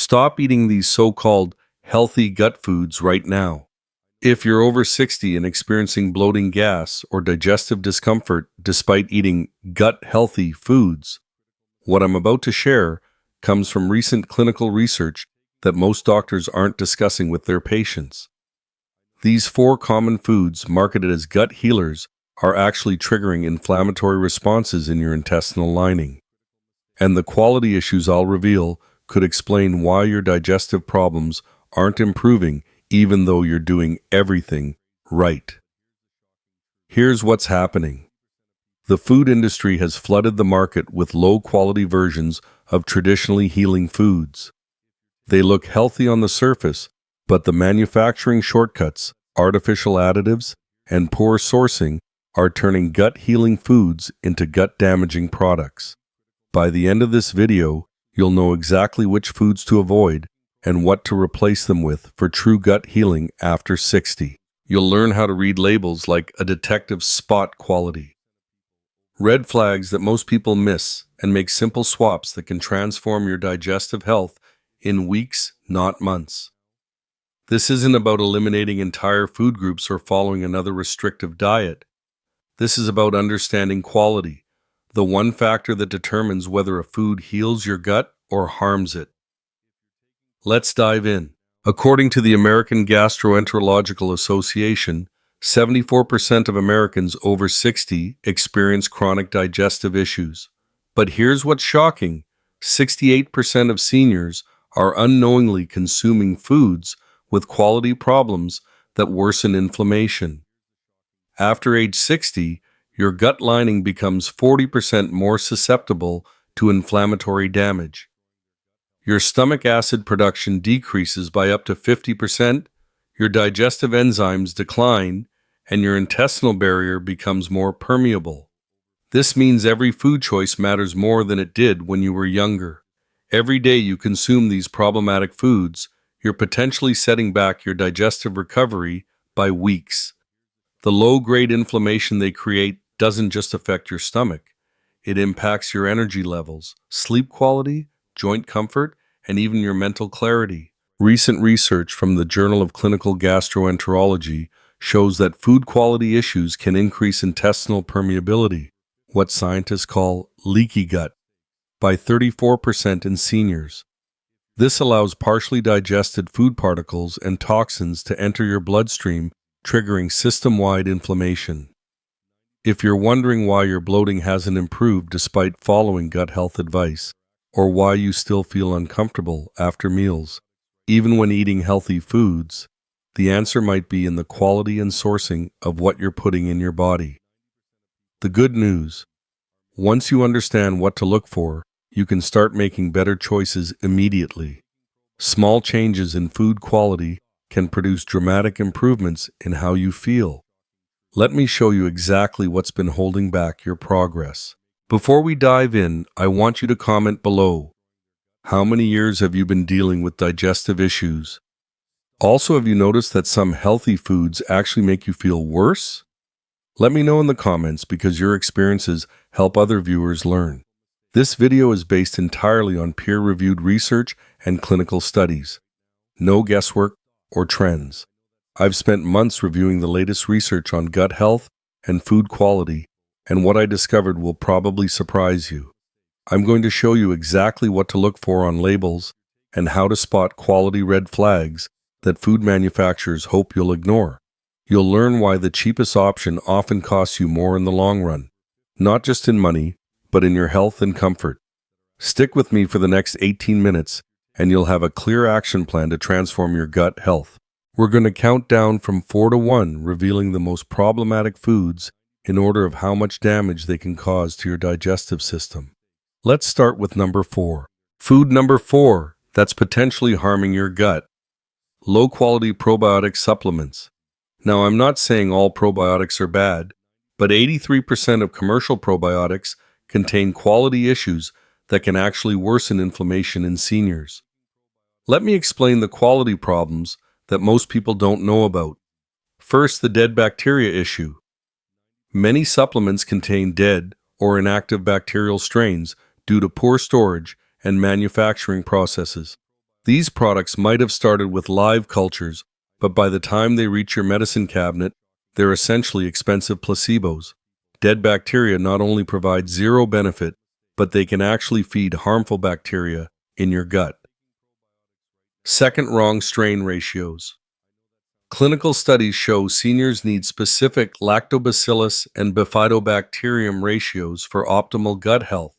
Stop eating these so-called healthy gut foods right now. If you're over 60 and experiencing bloating, gas, or digestive discomfort despite eating gut-healthy foods, what I'm about to share comes from recent clinical research that most doctors aren't discussing with their patients. These 4 common foods marketed as gut healers are actually triggering inflammatory responses in your intestinal lining. And the quality issues I'll reveal could explain why your digestive problems aren't improving even though you're doing everything right. Here's what's happening. The food industry has flooded the market with low-quality versions of traditionally healing foods. They look healthy on the surface, but the manufacturing shortcuts, artificial additives, and poor sourcing are turning gut-healing foods into gut-damaging products. By the end of this video, you'll know exactly which foods to avoid and what to replace them with for true gut healing after 60. You'll learn how to read labels like a detective spot quality. Red flags that most people miss, and make simple swaps that can transform your digestive health in weeks, not months. This isn't about eliminating entire food groups or following another restrictive diet. This is about understanding quality, the one factor that determines whether a food heals your gut or harms it. Let's dive in. According to the American Gastroenterological Association, 74% of Americans over 60 experience chronic digestive issues. But here's what's shocking. 68% of seniors are unknowingly consuming foods with quality problems that worsen inflammation. After age 60, your gut lining becomes 40% more susceptible to inflammatory damage. Your stomach acid production decreases by up to 50%, your digestive enzymes decline, and your intestinal barrier becomes more permeable. This means every food choice matters more than it did when you were younger. Every day you consume these problematic foods, you're potentially setting back your digestive recovery by weeks. The low-grade inflammation they create doesn't just affect your stomach. It impacts your energy levels, sleep quality, joint comfort, and even your mental clarity. Recent research from the Journal of Clinical Gastroenterology shows that food quality issues can increase intestinal permeability, what scientists call leaky gut, by 34% in seniors. This allows partially digested food particles and toxins to enter your bloodstream, triggering system-wide inflammation. If you're wondering why your bloating hasn't improved despite following gut health advice, or why you still feel uncomfortable after meals, even when eating healthy foods, the answer might be in the quality and sourcing of what you're putting in your body. The good news: once you understand what to look for, you can start making better choices immediately. Small changes in food quality can produce dramatic improvements in how you feel. Let me show you exactly what's been holding back your progress. Before we dive in, I want you to comment below. How many years have you been dealing with digestive issues? Also, have you noticed that some healthy foods actually make you feel worse? Let me know in the comments because your experiences help other viewers learn. This video is based entirely on peer-reviewed research and clinical studies. No guesswork or trends. I've spent months reviewing the latest research on gut health and food quality, and what I discovered will probably surprise you. I'm going to show you exactly what to look for on labels and how to spot quality red flags that food manufacturers hope you'll ignore. You'll learn why the cheapest option often costs you more in the long run, not just in money, but in your health and comfort. Stick with me for the next 18 minutes, and you'll have a clear action plan to transform your gut health. We're going to count down from 4 to 1, revealing the most problematic foods in order of how much damage they can cause to your digestive system. Let's start with number 4. Food number 4 that's potentially harming your gut. Low-quality probiotic supplements. Now, I'm not saying all probiotics are bad, but 83% of commercial probiotics contain quality issues that can actually worsen inflammation in seniors. Let me explain the quality problems that most people don't know about. First, the dead bacteria issue. Many supplements contain dead or inactive bacterial strains due to poor storage and manufacturing processes. These products might have started with live cultures, but by the time they reach your medicine cabinet, they're essentially expensive placebos. Dead bacteria not only provide zero benefit, but they can actually feed harmful bacteria in your gut. Second, wrong strain ratios. Clinical studies show seniors need specific lactobacillus and bifidobacterium ratios for optimal gut health,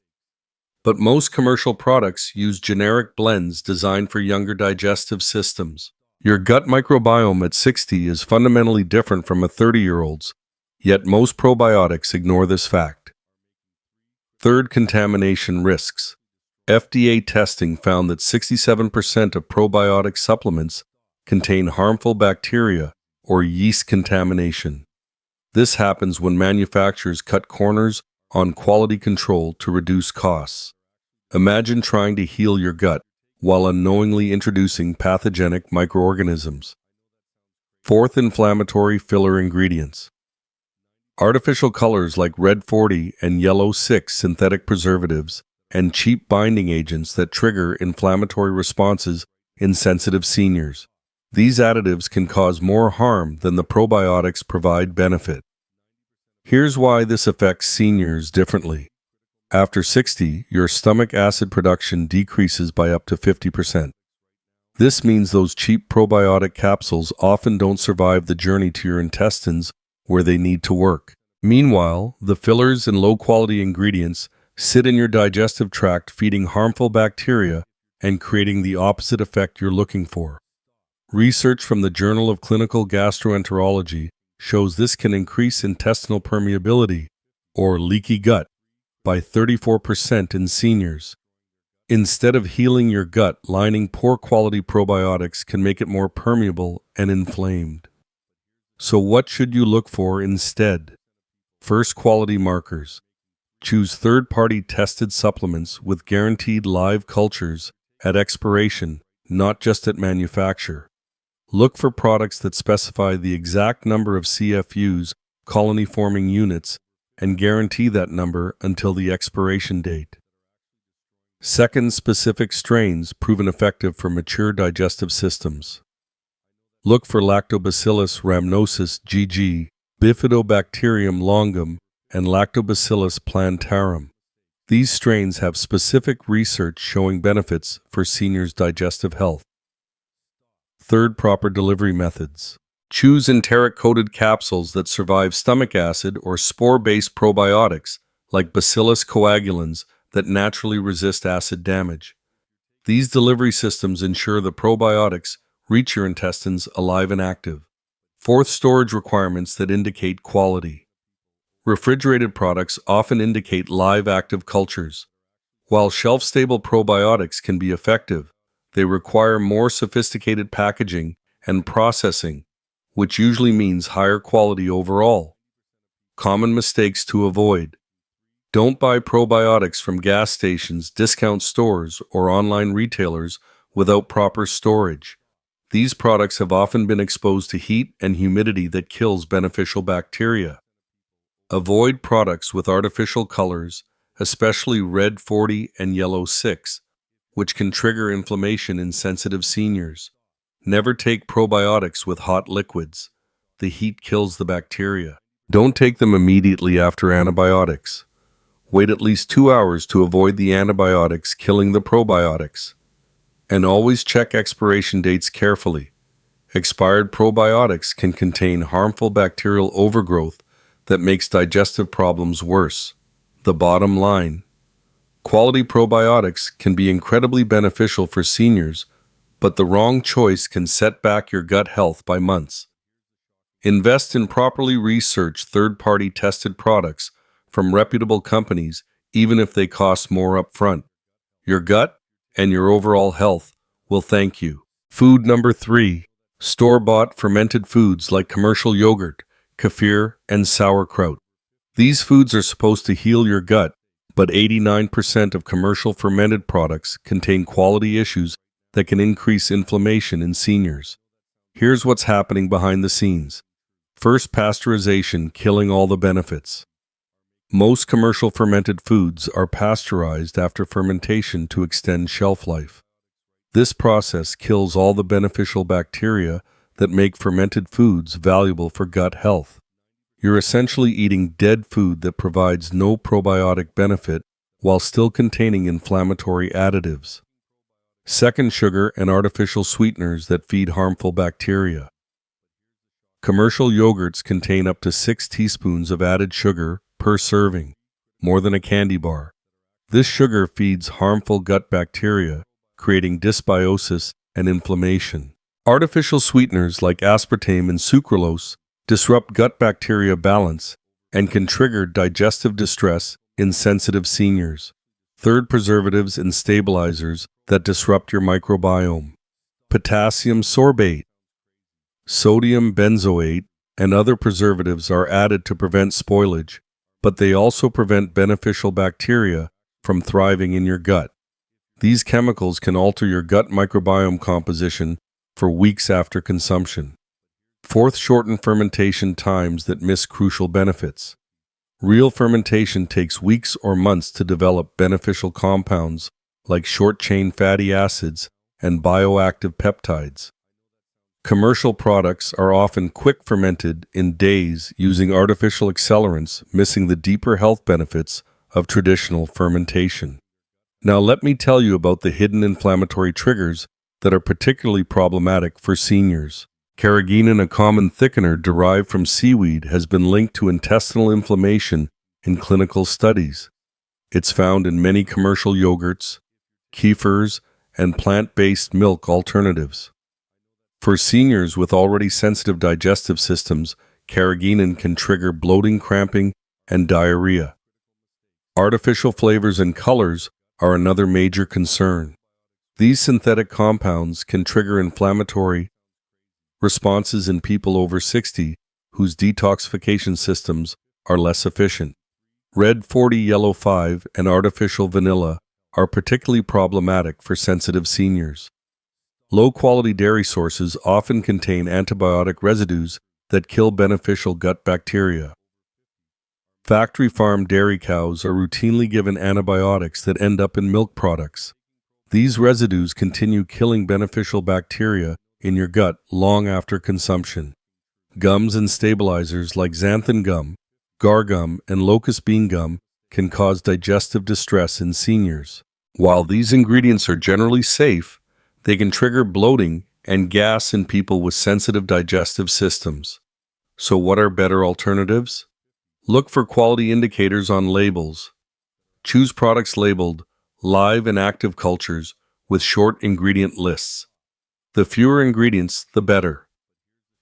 but most commercial products use generic blends designed for younger digestive systems. Your gut microbiome at 60 is fundamentally different from a 30-year-old's, yet most probiotics ignore this fact. Third, contamination risks. FDA testing found that 67% of probiotic supplements contain harmful bacteria or yeast contamination. This happens when manufacturers cut corners on quality control to reduce costs. Imagine trying to heal your gut while unknowingly introducing pathogenic microorganisms. Fourth, inflammatory filler ingredients. Artificial colors like red 40 and yellow 6 synthetic preservatives and cheap binding agents that trigger inflammatory responses in sensitive seniors. These additives can cause more harm than the probiotics provide benefit. Here's why this affects seniors differently. After 60, your stomach acid production decreases by up to 50%. This means those cheap probiotic capsules often don't survive the journey to your intestines where they need to work. Meanwhile, the fillers and low-quality ingredients sit in your digestive tract, feeding harmful bacteria and creating the opposite effect you're looking for. Research from the Journal of Clinical Gastroenterology shows this can increase intestinal permeability, or leaky gut, by 34% in seniors. Instead of healing your gut lining, poor quality probiotics can make it more permeable and inflamed. So what should you look for instead? First, quality markers. Choose third-party tested supplements with guaranteed live cultures at expiration, not just at manufacture. Look for products that specify the exact number of CFUs, colony-forming units, and guarantee that number until the expiration date. Second, specific strains proven effective for mature digestive systems. Look for Lactobacillus rhamnosus GG, Bifidobacterium longum, and Lactobacillus plantarum. These strains have specific research showing benefits for seniors' digestive health. Third, proper delivery methods. Choose enteric-coated capsules that survive stomach acid or spore-based probiotics, like Bacillus coagulans, that naturally resist acid damage. These delivery systems ensure the probiotics reach your intestines alive and active. Fourth, storage requirements that indicate quality. Refrigerated products often indicate live active cultures. While shelf-stable probiotics can be effective, they require more sophisticated packaging and processing, which usually means higher quality overall. Common mistakes to avoid. Don't buy probiotics from gas stations, discount stores, or online retailers without proper storage. These products have often been exposed to heat and humidity that kills beneficial bacteria. Avoid products with artificial colors, especially red 40 and yellow 6, which can trigger inflammation in sensitive seniors. Never take probiotics with hot liquids. The heat kills the bacteria. Don't take them immediately after antibiotics. Wait at least 2 hours to avoid the antibiotics killing the probiotics. And always check expiration dates carefully. Expired probiotics can contain harmful bacterial overgrowth that makes digestive problems worse. The bottom line: quality probiotics can be incredibly beneficial for seniors, but the wrong choice can set back your gut health by months. Invest in properly researched third-party tested products from reputable companies, even if they cost more upfront. Your gut and your overall health will thank you. Food number 3. Store-bought fermented foods like commercial yogurt, kefir, and sauerkraut. These foods are supposed to heal your gut, but 89% of commercial fermented products contain quality issues that can increase inflammation in seniors. Here's what's happening behind the scenes. First, pasteurization killing all the benefits. Most commercial fermented foods are pasteurized after fermentation to extend shelf life. This process kills all the beneficial bacteria that make fermented foods valuable for gut health. You're essentially eating dead food that provides no probiotic benefit while still containing inflammatory additives. Second, sugar and artificial sweeteners that feed harmful bacteria. Commercial yogurts contain up to 6 teaspoons of added sugar per serving, more than a candy bar. This sugar feeds harmful gut bacteria, creating dysbiosis and inflammation. Artificial sweeteners like aspartame and sucralose disrupt gut bacteria balance and can trigger digestive distress in sensitive seniors. Third, preservatives and stabilizers that disrupt your microbiome. Potassium sorbate, sodium benzoate, and other preservatives are added to prevent spoilage, but they also prevent beneficial bacteria from thriving in your gut. These chemicals can alter your gut microbiome composition for weeks after consumption. Fourth, shorten fermentation times that miss crucial benefits. Real fermentation takes weeks or months to develop beneficial compounds like short-chain fatty acids and bioactive peptides. Commercial products are often quick fermented in days using artificial accelerants, missing the deeper health benefits of traditional fermentation. Now let me tell you about the hidden inflammatory triggers that are particularly problematic for seniors. Carrageenan, a common thickener derived from seaweed, has been linked to intestinal inflammation in clinical studies. It's found in many commercial yogurts, kefirs, and plant-based milk alternatives. For seniors with already sensitive digestive systems, carrageenan can trigger bloating, cramping, and diarrhea. Artificial flavors and colors are another major concern. These synthetic compounds can trigger inflammatory responses in people over 60 whose detoxification systems are less efficient. Red 40, yellow 5, and artificial vanilla are particularly problematic for sensitive seniors. Low-quality dairy sources often contain antibiotic residues that kill beneficial gut bacteria. Factory-farmed dairy cows are routinely given antibiotics that end up in milk products. These residues continue killing beneficial bacteria in your gut long after consumption. Gums and stabilizers like xanthan gum, gar gum, and locust bean gum can cause digestive distress in seniors. While these ingredients are generally safe, they can trigger bloating and gas in people with sensitive digestive systems. So what are better alternatives? Look for quality indicators on labels. Choose products labeled live and active cultures with short ingredient lists. The fewer ingredients, the better.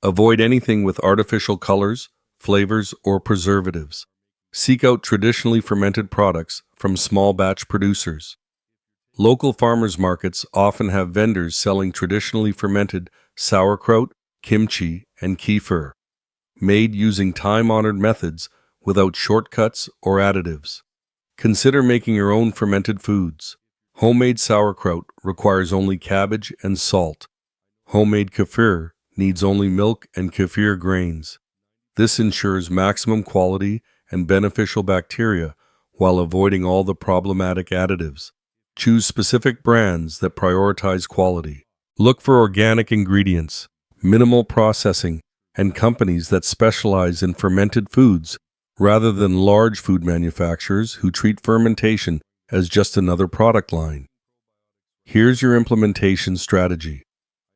Avoid anything with artificial colors, flavors, or preservatives. Seek out traditionally fermented products from small batch producers. Local farmers markets often have vendors selling traditionally fermented sauerkraut, kimchi, and kefir, made using time-honored methods without shortcuts or additives. Consider making your own fermented foods. Homemade sauerkraut requires only cabbage and salt. Homemade kefir needs only milk and kefir grains. This ensures maximum quality and beneficial bacteria while avoiding all the problematic additives. Choose specific brands that prioritize quality. Look for organic ingredients, minimal processing, and companies that specialize in fermented foods rather than large food manufacturers who treat fermentation as just another product line. Here's your implementation strategy.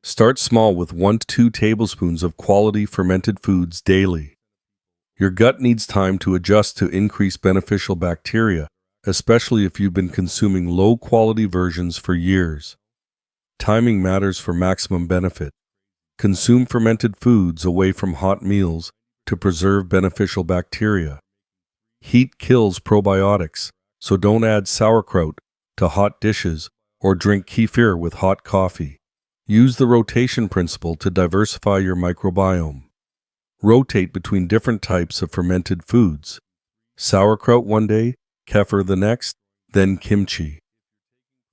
Start small with 1 to 2 tablespoons of quality fermented foods daily. Your gut needs time to adjust to increased beneficial bacteria, especially if you've been consuming low-quality versions for years. Timing matters for maximum benefit. Consume fermented foods away from hot meals to preserve beneficial bacteria. Heat kills probiotics, so don't add sauerkraut to hot dishes or drink kefir with hot coffee. Use the rotation principle to diversify your microbiome. Rotate between different types of fermented foods. Sauerkraut one day, kefir the next, then kimchi.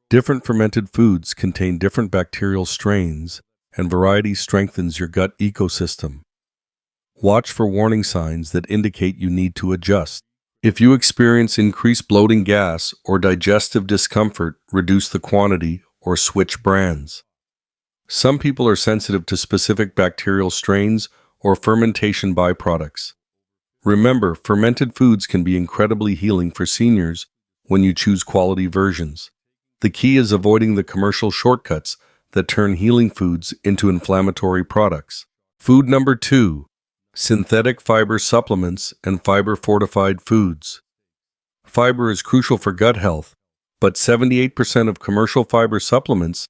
Different fermented foods contain different bacterial strains, and variety strengthens your gut ecosystem. Watch for warning signs that indicate you need to adjust. If you experience increased bloating, gas, or digestive discomfort, reduce the quantity or switch brands. Some people are sensitive to specific bacterial strains or fermentation byproducts. Remember, fermented foods can be incredibly healing for seniors when you choose quality versions. The key is avoiding the commercial shortcuts that turn healing foods into inflammatory products. Food number 2, synthetic fiber supplements and fiber-fortified foods. Fiber is crucial for gut health, but 78% of commercial fiber supplements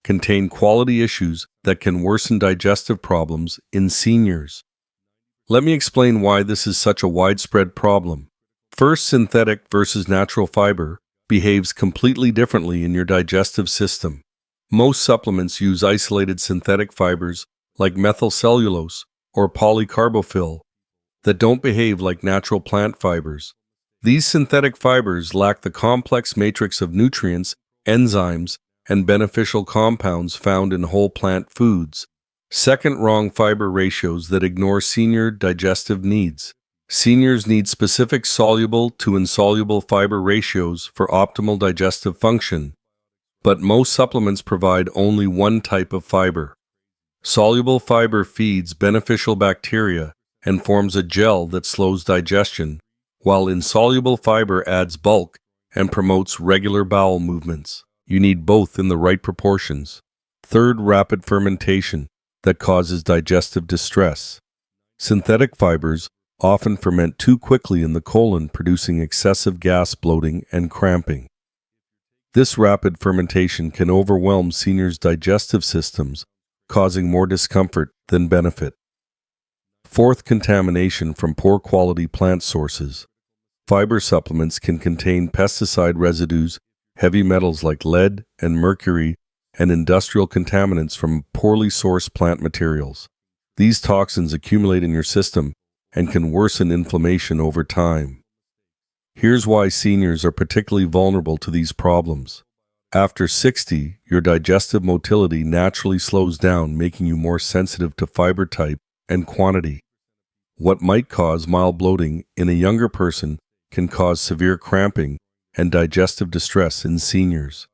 contain quality issues that can worsen digestive problems in seniors. Let me explain why this is such a widespread problem. First, synthetic versus natural fiber behaves completely differently in your digestive system. Most supplements use isolated synthetic fibers like methylcellulose or polycarbophil that don't behave like natural plant fibers. These synthetic fibers lack the complex matrix of nutrients, enzymes, and beneficial compounds found in whole plant foods. Second, wrong fiber ratios that ignore senior digestive needs. Seniors need specific soluble to insoluble fiber ratios for optimal digestive function, but most supplements provide only one type of fiber. Soluble fiber feeds beneficial bacteria and forms a gel that slows digestion, while insoluble fiber adds bulk and promotes regular bowel movements. You need both in the right proportions. Third, rapid fermentation that causes digestive distress. Synthetic fibers often ferment too quickly in the colon, producing excessive gas, bloating, and cramping. This rapid fermentation can overwhelm seniors' digestive systems, causing more discomfort than benefit. Fourth, contamination from poor quality plant sources. Fiber supplements can contain pesticide residues, heavy metals like lead and mercury, and industrial contaminants from poorly sourced plant materials. These toxins accumulate in your system and can worsen inflammation over time. Here's why seniors are particularly vulnerable to these problems. After 60, your digestive motility naturally slows down, making you more sensitive to fiber type and quantity. What might cause mild bloating in a younger person can cause severe cramping and digestive distress in seniors.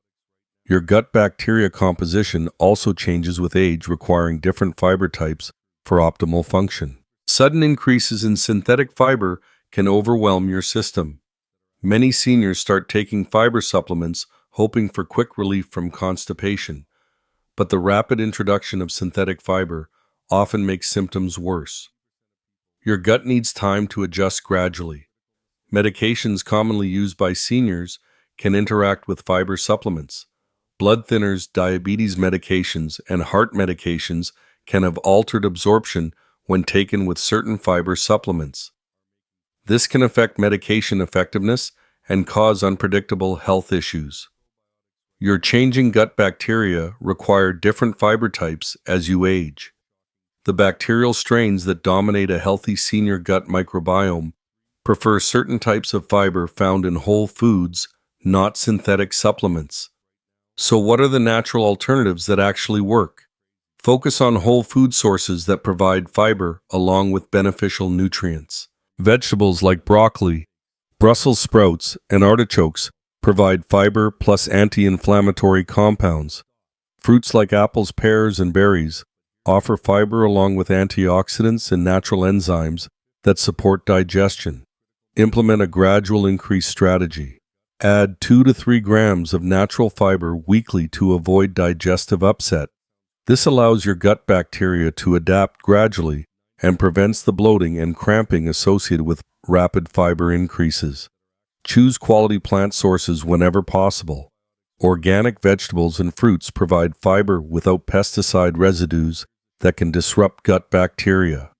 Your gut bacteria composition also changes with age, requiring different fiber types for optimal function. Sudden increases in synthetic fiber can overwhelm your system. Many seniors start taking fiber supplements hoping for quick relief from constipation, but the rapid introduction of synthetic fiber often makes symptoms worse. Your gut needs time to adjust gradually. Medications commonly used by seniors can interact with fiber supplements. Blood thinners, diabetes medications, and heart medications can have altered absorption when taken with certain fiber supplements. This can affect medication effectiveness and cause unpredictable health issues. Your changing gut bacteria require different fiber types as you age. The bacterial strains that dominate a healthy senior gut microbiome prefer certain types of fiber found in whole foods, not synthetic supplements. So what are the natural alternatives that actually work? Focus on whole food sources that provide fiber along with beneficial nutrients. Vegetables like broccoli, Brussels sprouts, and artichokes provide fiber plus anti-inflammatory compounds. Fruits like apples, pears, and berries offer fiber along with antioxidants and natural enzymes that support digestion. Implement a gradual increase strategy. Add 2 to 3 grams of natural fiber weekly to avoid digestive upset. This allows your gut bacteria to adapt gradually and prevents the bloating and cramping associated with rapid fiber increases. Choose quality plant sources whenever possible. Organic vegetables and fruits provide fiber without pesticide residues that can disrupt gut bacteria.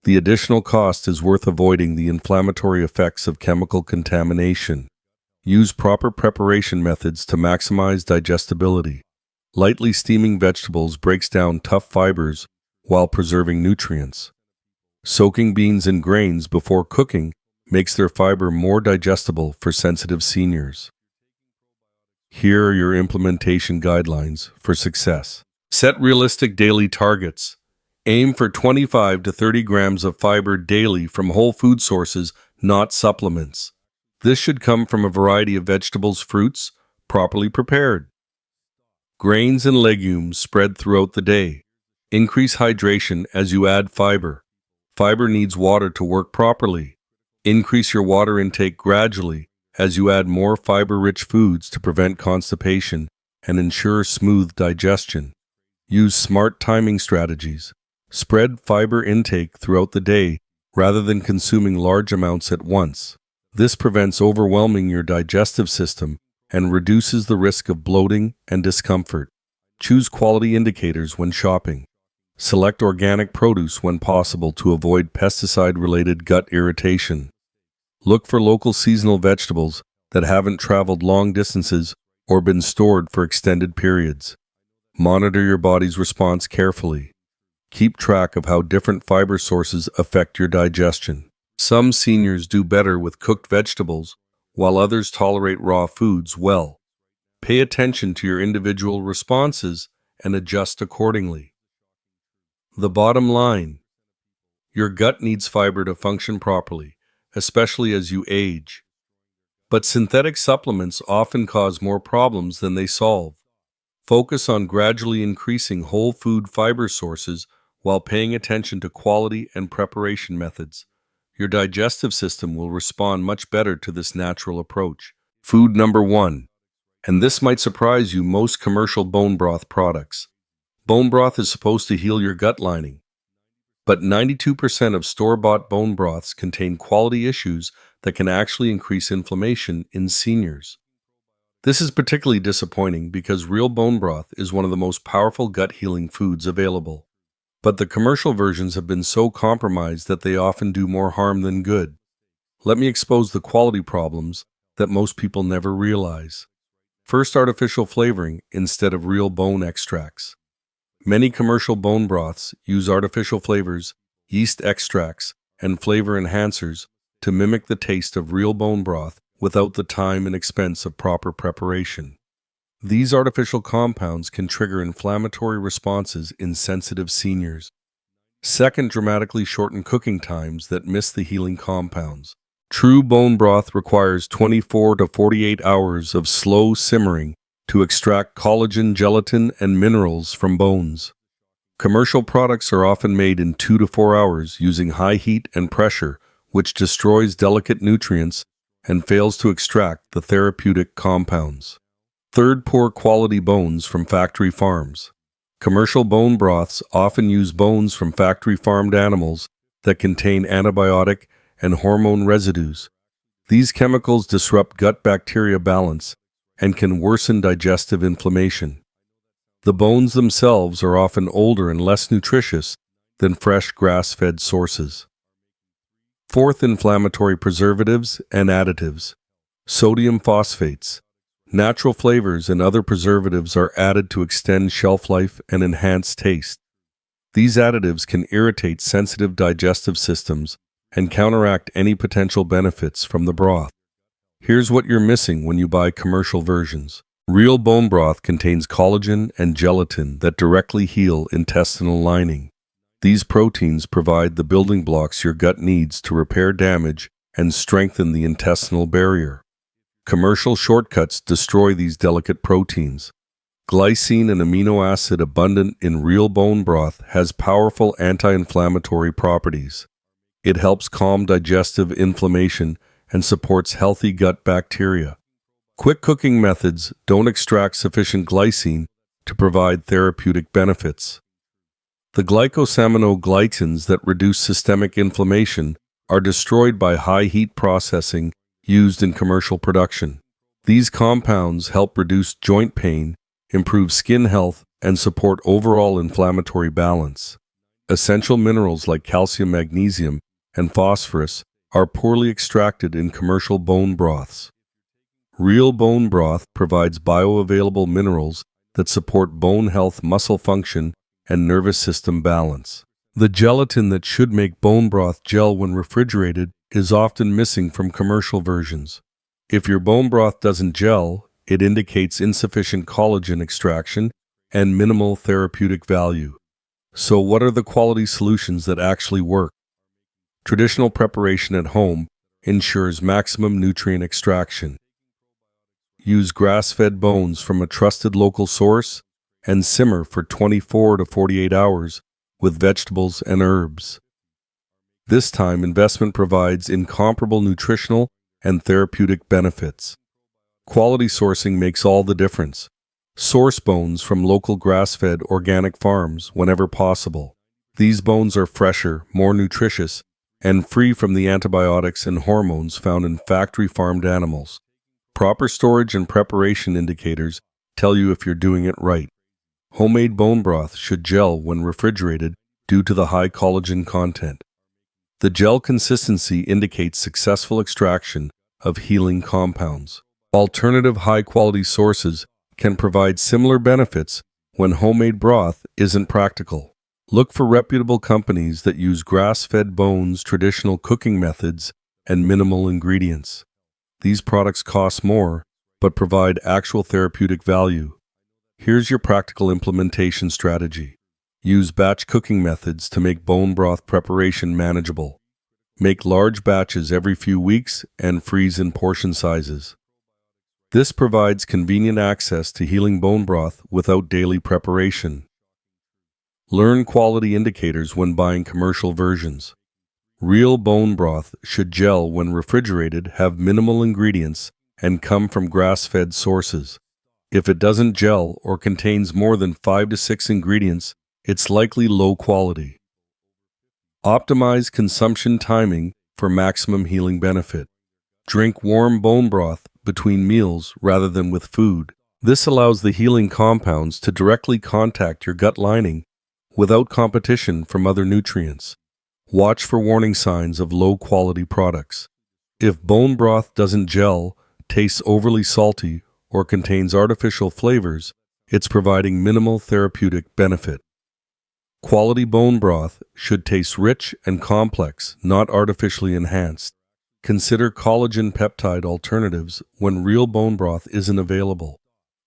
The additional cost is worth avoiding the inflammatory effects of chemical contamination. Use proper preparation methods to maximize digestibility. Lightly steaming vegetables breaks down tough fibers while preserving nutrients. Soaking beans and grains before cooking makes their fiber more digestible for sensitive seniors. Here are your implementation guidelines for success. Set realistic daily targets. Aim for 25 to 30 grams of fiber daily from whole food sources, not supplements. This should come from a variety of vegetables, fruits, properly prepared. Grains and legumes spread throughout the day. Increase hydration as you add fiber. Fiber needs water to work properly. Increase your water intake gradually as you add more fiber-rich foods to prevent constipation and ensure smooth digestion. Use smart timing strategies. Spread fiber intake throughout the day rather than consuming large amounts at once. This prevents overwhelming your digestive system and reduces the risk of bloating and discomfort. Choose quality indicators when shopping. Select organic produce when possible to avoid pesticide-related gut irritation. Look for local seasonal vegetables that haven't traveled long distances or been stored for extended periods. Monitor your body's response carefully. Keep track of how different fiber sources affect your digestion. Some seniors do better with cooked vegetables, while others tolerate raw foods well. Pay attention to your individual responses and adjust accordingly. The bottom line: your gut needs fiber to function properly, especially as you age. But synthetic supplements often cause more problems than they solve. Focus on gradually increasing whole food fiber sources while paying attention to quality and preparation methods. Your digestive system will respond much better to this natural approach. Food number 1. And this might surprise you: most commercial bone broth products. Bone broth is supposed to heal your gut lining, but 92% of store-bought bone broths contain quality issues that can actually increase inflammation in seniors. This is particularly disappointing because real bone broth is one of the most powerful gut-healing foods available. But the commercial versions have been so compromised that they often do more harm than good. Let me expose the quality problems that most people never realize. First, artificial flavoring instead of real bone extracts. Many commercial bone broths use artificial flavors, yeast extracts, and flavor enhancers to mimic the taste of real bone broth without the time and expense of proper preparation. These artificial compounds can trigger inflammatory responses in sensitive seniors. Second, dramatically shorten cooking times that miss the healing compounds. True bone broth requires 24 to 48 hours of slow simmering to extract collagen, gelatin, and minerals from bones. Commercial products are often made in 2 to 4 hours using high heat and pressure, which destroys delicate nutrients and fails to extract the therapeutic compounds. Third, poor quality bones from factory farms. Commercial bone broths often use bones from factory-farmed animals that contain antibiotic and hormone residues. These chemicals disrupt gut bacteria balance and can worsen digestive inflammation. The bones themselves are often older and less nutritious than fresh grass-fed sources. Fourth, inflammatory preservatives and additives. Sodium phosphates. Natural flavors and other preservatives are added to extend shelf life and enhance taste. These additives can irritate sensitive digestive systems and counteract any potential benefits from the broth. Here's what you're missing when you buy commercial versions. Real bone broth contains collagen and gelatin that directly heal intestinal lining. These proteins provide the building blocks your gut needs to repair damage and strengthen the intestinal barrier. Commercial shortcuts destroy these delicate proteins. Glycine, an amino acid abundant in real bone broth, has powerful anti-inflammatory properties. It helps calm digestive inflammation and supports healthy gut bacteria. Quick cooking methods don't extract sufficient glycine to provide therapeutic benefits. The glycosaminoglycans that reduce systemic inflammation are destroyed by high heat processing used in commercial production. These compounds help reduce joint pain, improve skin health, and support overall inflammatory balance. Essential minerals like calcium, magnesium, and phosphorus are poorly extracted in commercial bone broths. Real bone broth provides bioavailable minerals that support bone health, muscle function, and nervous system balance. The gelatin that should make bone broth gel when refrigerated is often missing from commercial versions. If your bone broth doesn't gel, it indicates insufficient collagen extraction and minimal therapeutic value. So what are the quality solutions that actually work? Traditional preparation at home ensures maximum nutrient extraction. Use grass-fed bones from a trusted local source and simmer for 24 to 48 hours with vegetables and herbs. This time, investment provides incomparable nutritional and therapeutic benefits. Quality sourcing makes all the difference. Source bones from local grass-fed organic farms whenever possible. These bones are fresher, more nutritious, and free from the antibiotics and hormones found in factory-farmed animals. Proper storage and preparation indicators tell you if you're doing it right. Homemade bone broth should gel when refrigerated due to the high collagen content. The gel consistency indicates successful extraction of healing compounds. Alternative high-quality sources can provide similar benefits when homemade broth isn't practical. Look for reputable companies that use grass-fed bones, traditional cooking methods, and minimal ingredients. These products cost more, but provide actual therapeutic value. Here's your practical implementation strategy. Use batch cooking methods to make bone broth preparation manageable. Make large batches every few weeks and freeze in portion sizes. This provides convenient access to healing bone broth without daily preparation. Learn quality indicators when buying commercial versions. Real bone broth should gel when refrigerated, have minimal ingredients, and come from grass-fed sources. If it doesn't gel or contains more than 5 to 6 ingredients, it's likely low quality. Optimize consumption timing for maximum healing benefit. Drink warm bone broth between meals rather than with food. This allows the healing compounds to directly contact your gut lining without competition from other nutrients. Watch for warning signs of low-quality products. If bone broth doesn't gel, tastes overly salty, or contains artificial flavors, it's providing minimal therapeutic benefit. Quality bone broth should taste rich and complex, not artificially enhanced. Consider collagen peptide alternatives when real bone broth isn't available.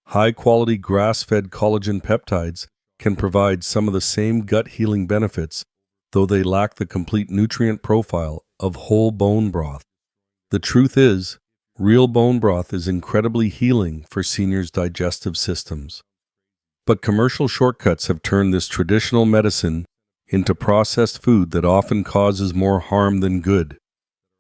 High-quality grass-fed collagen peptides can provide some of the same gut healing benefits, though they lack the complete nutrient profile of whole bone broth. The truth is, real bone broth is incredibly healing for seniors' digestive systems. But commercial shortcuts have turned this traditional medicine into processed food that often causes more harm than good.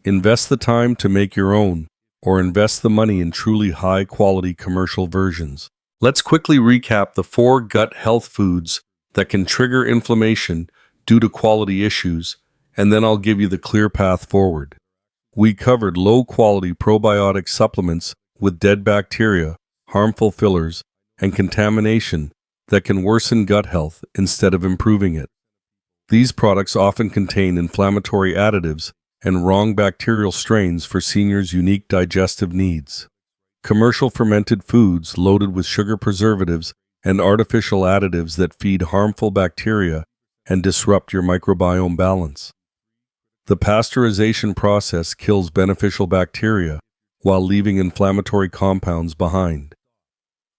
Invest the time to make your own, or invest the money in truly high-quality commercial versions. Let's quickly recap the 4 gut health foods that can trigger inflammation due to quality issues, and then I'll give you the clear path forward. We covered low-quality probiotic supplements with dead bacteria, harmful fillers, and contamination that can worsen gut health instead of improving it. These products often contain inflammatory additives and wrong bacterial strains for seniors' unique digestive needs. Commercial fermented foods loaded with sugar preservatives and artificial additives that feed harmful bacteria and disrupt your microbiome balance. The pasteurization process kills beneficial bacteria while leaving inflammatory compounds behind.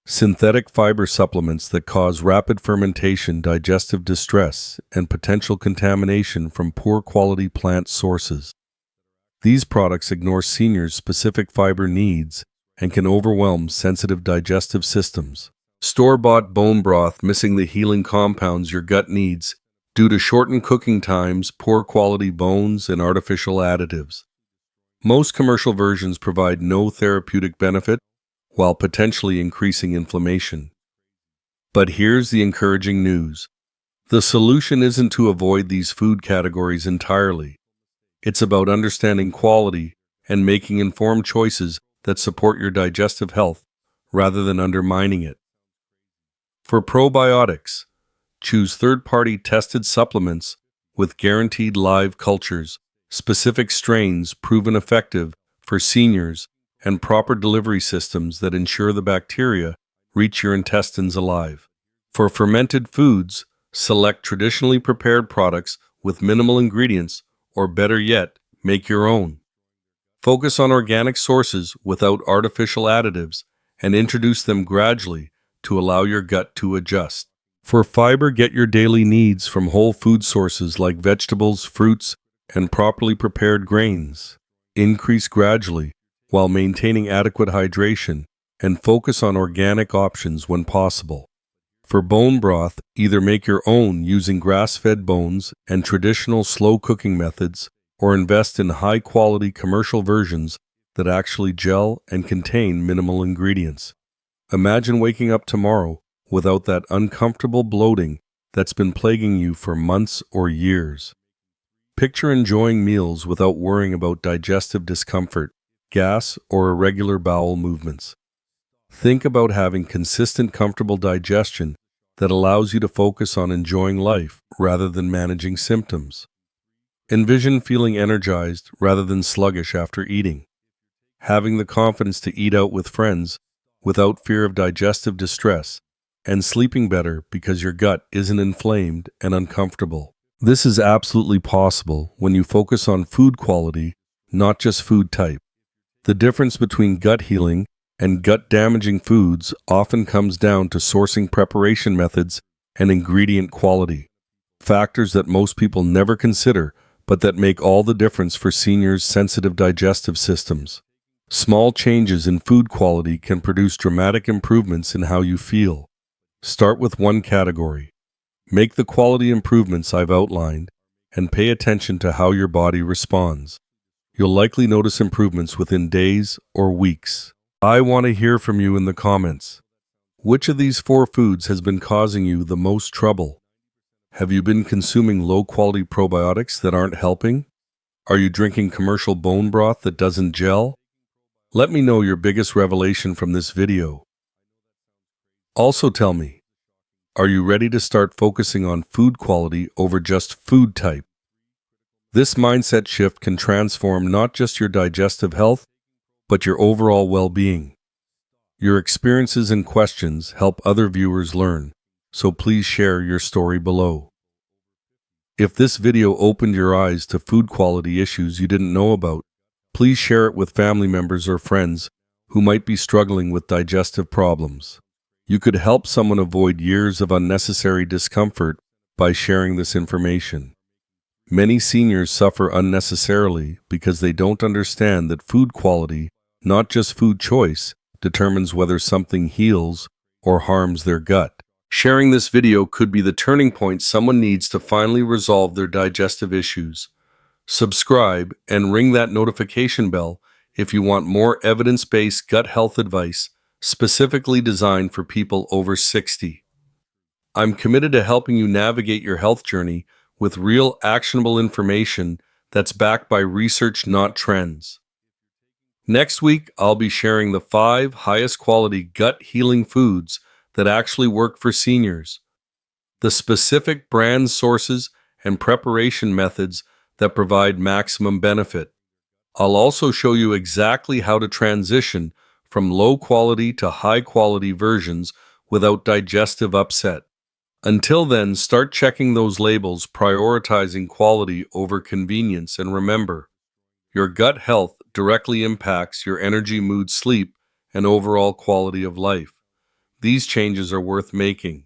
Synthetic fiber supplements that cause rapid fermentation, digestive distress, and potential contamination from poor quality plant sources. These products ignore seniors' specific fiber needs and can overwhelm sensitive digestive systems. Store-bought bone broth missing the healing compounds your gut needs due to shortened cooking times, poor quality bones, and artificial additives. Most commercial versions provide no therapeutic benefit while potentially increasing inflammation. But here's the encouraging news. The solution isn't to avoid these food categories entirely. It's about understanding quality and making informed choices that support your digestive health rather than undermining it. For probiotics, choose third-party tested supplements with guaranteed live cultures, specific strains proven effective for seniors, and proper delivery systems that ensure the bacteria reach your intestines alive. For fermented foods, select traditionally prepared products with minimal ingredients, or better yet, make your own. Focus on organic sources without artificial additives and introduce them gradually to allow your gut to adjust. For fiber, get your daily needs from whole food sources like vegetables, fruits, and properly prepared grains. Increase gradually while maintaining adequate hydration and focus on organic options when possible. For bone broth, either make your own using grass-fed bones and traditional slow cooking methods, or invest in high-quality commercial versions that actually gel and contain minimal ingredients. Imagine waking up tomorrow without that uncomfortable bloating that's been plaguing you for months or years. Picture enjoying meals without worrying about digestive discomfort, gas, or irregular bowel movements. Think about having consistent, comfortable digestion that allows you to focus on enjoying life rather than managing symptoms. Envision feeling energized rather than sluggish after eating. Having the confidence to eat out with friends without fear of digestive distress, and sleeping better because your gut isn't inflamed and uncomfortable. This is absolutely possible when you focus on food quality, not just food type. The difference between gut healing and gut-damaging foods often comes down to sourcing preparation methods and ingredient quality, factors that most people never consider but that make all the difference for seniors' sensitive digestive systems. Small changes in food quality can produce dramatic improvements in how you feel. Start with one category. Make the quality improvements I've outlined and pay attention to how your body responds. You'll likely notice improvements within days or weeks. I want to hear from you in the comments. Which of these 4 foods has been causing you the most trouble? Have you been consuming low-quality probiotics that aren't helping? Are you drinking commercial bone broth that doesn't gel? Let me know your biggest revelation from this video. Also tell me, are you ready to start focusing on food quality over just food type? This mindset shift can transform not just your digestive health, but your overall well-being. Your experiences and questions help other viewers learn, so please share your story below. If this video opened your eyes to food quality issues you didn't know about, please share it with family members or friends who might be struggling with digestive problems. You could help someone avoid years of unnecessary discomfort by sharing this information. Many seniors suffer unnecessarily because they don't understand that food quality, not just food choice, determines whether something heals or harms their gut. Sharing this video could be the turning point someone needs to finally resolve their digestive issues. Subscribe and ring that notification bell if you want more evidence-based gut health advice specifically designed for people over 60. I'm committed to helping you navigate your health journey with real actionable information that's backed by research, not trends. Next week, I'll be sharing the 5 highest quality gut healing foods that actually work for seniors, the specific brand sources and preparation methods that provide maximum benefit. I'll also show you exactly how to transition from low-quality to high-quality versions without digestive upset. Until then, start checking those labels, prioritizing quality over convenience, and remember, your gut health directly impacts your energy, mood, sleep, and overall quality of life. These changes are worth making.